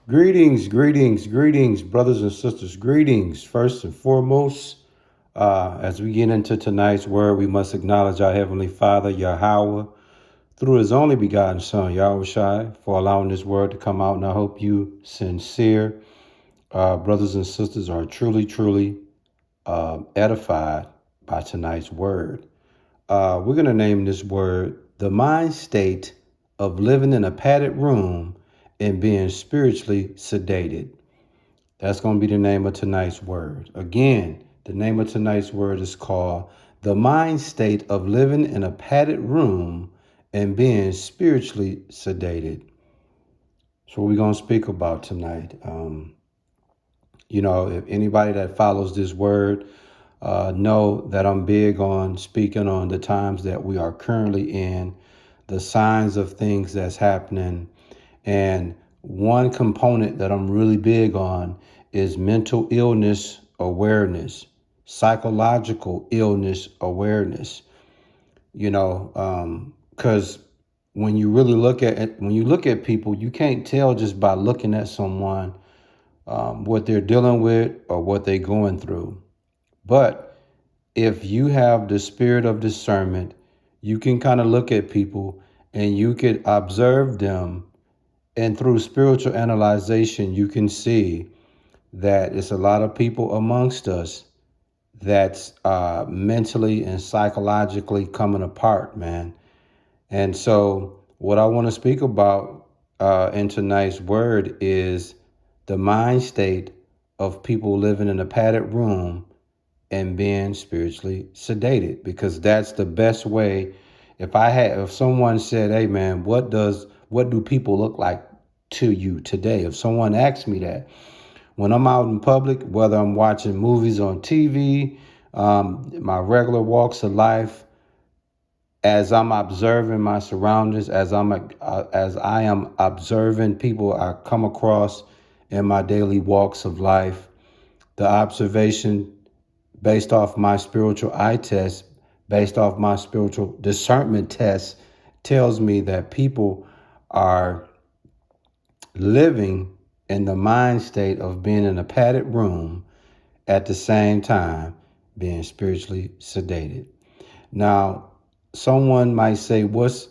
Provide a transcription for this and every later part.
Greetings, brothers and sisters. Greetings, first and foremost. As we get into tonight's word, we must acknowledge our Heavenly Father, Yahweh, through His only begotten Son, Yahweh for allowing this word to come out. And I hope you, sincere brothers and sisters, are truly edified by tonight's word. We're going to name this word the mind state of living in a padded room and being spiritually sedated. That's going to be the name of tonight's word. Again, the name of tonight's word is called the mind state of living in a padded room and being spiritually sedated. So what we're going to speak about tonight. If anybody that follows this word know that I'm big on speaking on the times that we are currently in, the signs of things that's happening. And one component that I'm really big on is mental illness awareness, psychological illness awareness. Because when you really look at it, when you look at people, you can't tell just by looking at someone what they're dealing with or what they're going through. But if you have the spirit of discernment, you can kind of look at people and you could observe them. And through spiritual analyzation, you can see that it's a lot of people amongst us that's mentally and psychologically coming apart, man. And so what I want to speak about in tonight's word is the mind state of people living in a padded room and being spiritually sedated, because that's the best way. If someone said, hey man, what do people look like to you today? If someone asked me that, when I'm out in public, whether I'm watching movies on TV, my regular walks of life, as I'm observing my surroundings, as I am observing people I come across in my daily walks of life, the observation based off my spiritual eye test, based off my spiritual discernment test, tells me that people are living in the mind state of being in a padded room at the same time being spiritually sedated. Now, someone might say, what's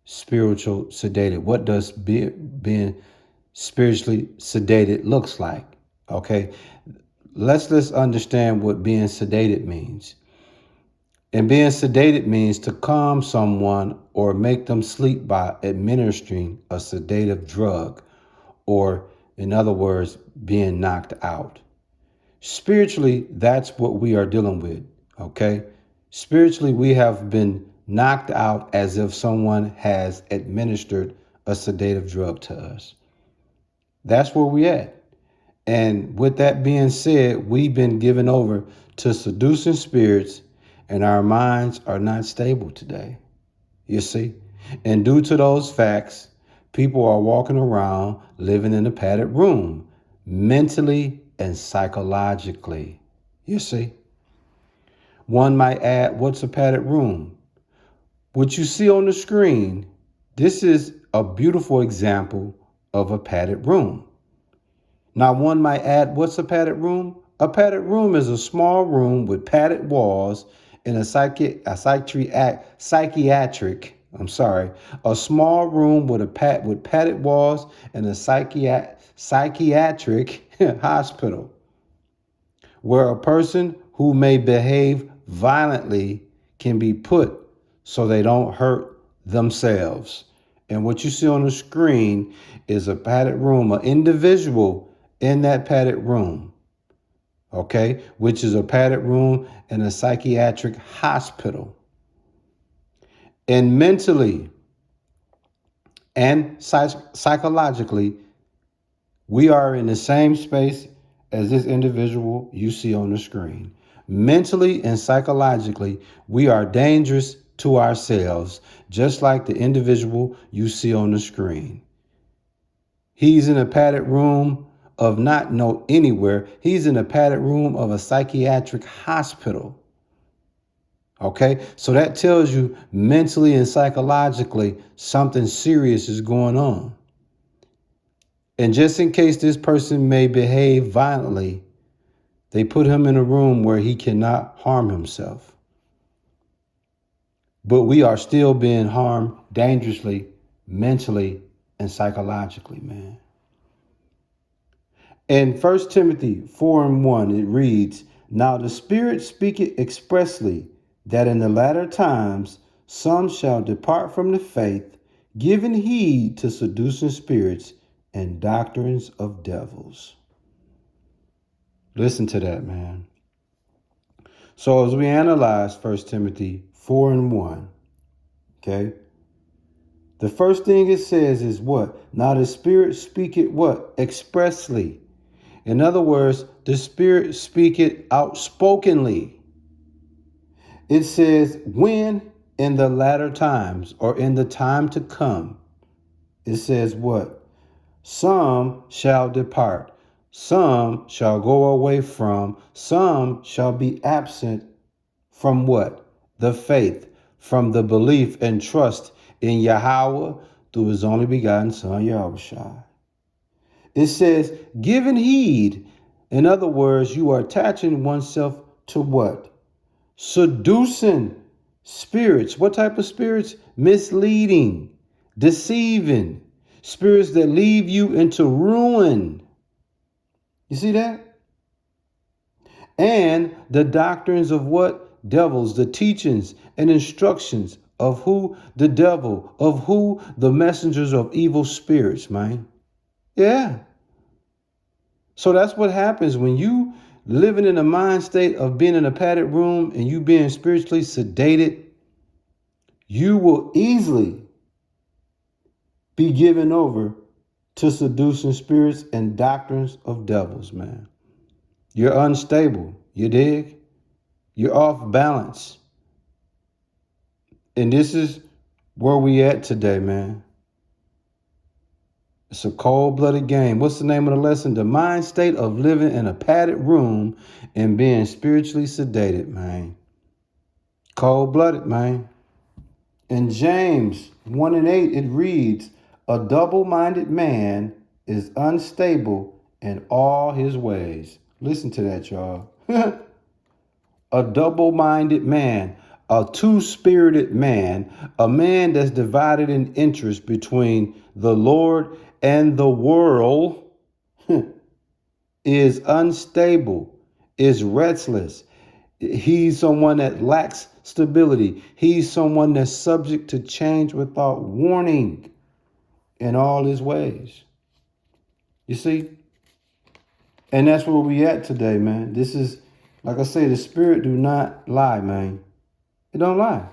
spiritual sedated? What does being spiritually sedated looks like? Okay, let's understand what being sedated means. And being sedated means to calm someone or make them sleep by administering a sedative drug, or in other words, being knocked out. Spiritually, that's what we are dealing with, okay? Spiritually, we have been knocked out as if someone has administered a sedative drug to us. That's where we at. And with that being said, we've been given over to seducing spirits, and our minds are not stable today. You see? And due to those facts, people are walking around living in a padded room, mentally and psychologically. You see? One might add, what's a padded room? What you see on the screen, this is a beautiful example of a padded room. Now, one might add, what's a padded room? A padded room is a small room with padded walls in a small room with padded walls in a psychiatric hospital, where a person who may behave violently can be put so they don't hurt themselves. And what you see on the screen is a padded room, an individual in that padded room, okay, which is a padded room in a psychiatric hospital. And mentally and psychologically, we are in the same space as this individual you see on the screen. Mentally and psychologically, we are dangerous to ourselves, just like the individual you see on the screen. He's in a padded room of not know anywhere. He's in a padded room of a psychiatric hospital. Okay, so that tells you mentally and psychologically something serious is going on. And just in case this person may behave violently, they put him in a room where he cannot harm himself. But we are still being harmed dangerously, mentally, and psychologically, man. In 1 Timothy 4:1, it reads, "Now the Spirit speaketh expressly, that in the latter times some shall depart from the faith, giving heed to seducing spirits and doctrines of devils." Listen to that, man. So as we analyze 1 Timothy 4:1, okay, the first thing it says is what? Now the Spirit speaketh what? Expressly. In other words, the Spirit speaketh outspokenly. It says, when in the latter times, or in the time to come, it says what? Some shall depart, some shall go away from, some shall be absent from what? The faith, from the belief and trust in Yahweh through his only begotten Son, Yahushua. It says, giving heed. In other words, you are attaching oneself to what? Seducing spirits. What type of spirits? Misleading, deceiving, spirits that leave you into ruin. You see that? And the doctrines of what? Devils, the teachings and instructions of who? The devil, of who? The messengers of evil spirits, man. Yeah. So that's what happens when you living in a mind state of being in a padded room and you being spiritually sedated. You will easily be given over to seducing spirits and doctrines of devils, man. You're unstable. You dig? You're off balance. And this is where we at today, man. It's a cold-blooded game. What's the name of the lesson? The mind state of living in a padded room and being spiritually sedated, man. Cold-blooded, man. In James 1:8, it reads, "A double-minded man is unstable in all his ways." Listen to that, y'all. A double-minded man, a two-spirited man, a man that's divided in interest between the Lord and the world, is unstable, is restless. He's someone that lacks stability. He's someone that's subject to change without warning in all his ways. You see? And that's where we at today, man. This is, like I say, the spirit do not lie, man. It don't lie.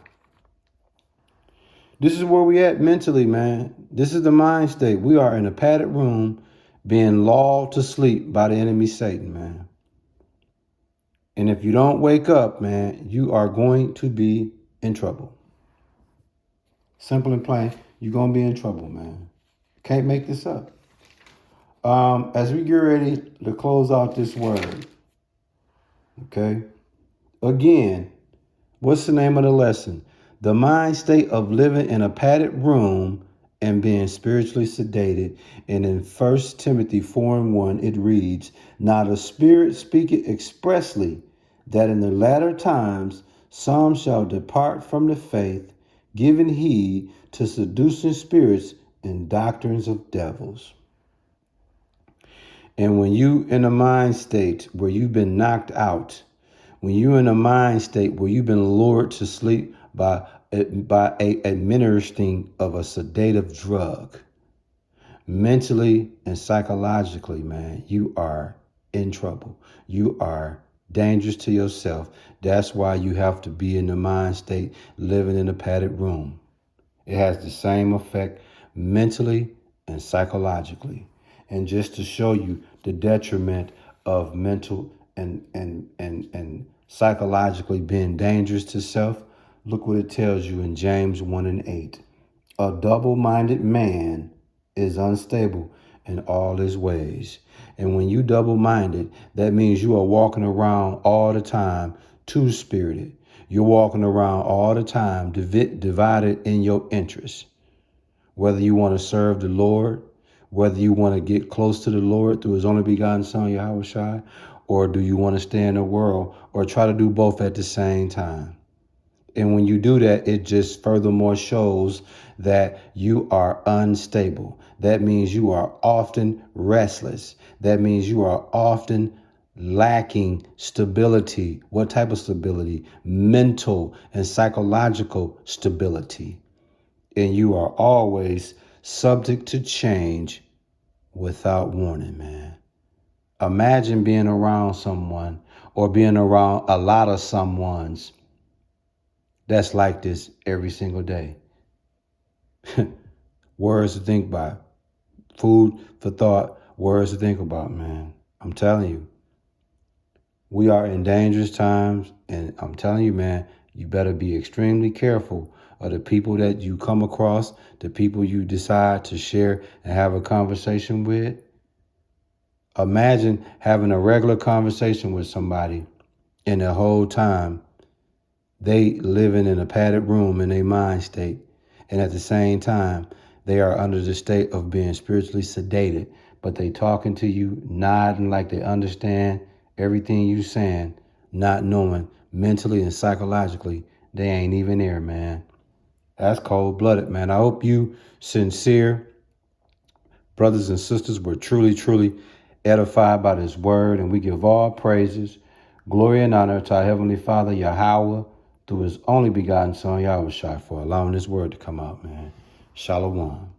This is where we at mentally, man. This is the mind state. We are in a padded room being lulled to sleep by the enemy Satan, man. And if you don't wake up, man, you are going to be in trouble. Simple and plain, you're going to be in trouble, man. Can't make this up. As we get ready to close out this word, okay? Again, what's the name of the lesson? The mind state of living in a padded room and being spiritually sedated. And in 1 Timothy 4:1, it reads, "Now the Spirit speaketh expressly, that in the latter times some shall depart from the faith, giving heed to seducing spirits and doctrines of devils." And when you in a mind state where you've been knocked out, when you're in a mind state where you've been lured to sleep by a administering of a sedative drug, mentally and psychologically, man, you are in trouble. You are dangerous to yourself. That's why you have to be in the mind state, living in a padded room. It has the same effect mentally and psychologically. And just to show you the detriment of mental and psychologically being dangerous to self, look what it tells you in James 1:8. A double-minded man is unstable in all his ways. And when you double-minded, that means you are walking around all the time two-spirited. You're walking around all the time divided in your interests. Whether you want to serve the Lord, Whether you want to get close to the Lord through his only begotten son, Yahweh Shai, or do you want to stay in the world, or try to do both at the same time? And when you do that, it just furthermore shows that you are unstable. That means you are often restless. That means you are often lacking stability. What type of stability? Mental and psychological stability. And you are always subject to change without warning, man. Imagine being around someone or being around a lot of someones that's like this every single day. Words to think about. Food for thought. Words to think about, man. I'm telling you, we are in dangerous times. And I'm telling you, man, you better be extremely careful of the people that you come across, the people you decide to share and have a conversation with. Imagine having a regular conversation with somebody and the whole time they living in a padded room in a mind state. And at the same time, they are under the state of being spiritually sedated, but they talking to you, nodding like they understand everything you saying, not knowing mentally and psychologically they ain't even there, man. That's cold-blooded, man. I hope you sincere brothers and sisters were truly, truly edified by this word, and we give all praises, glory, and honor to our Heavenly Father, Yahweh, through his only begotten Son, Yahweh Shai, for allowing this word to come out, man. Shalom.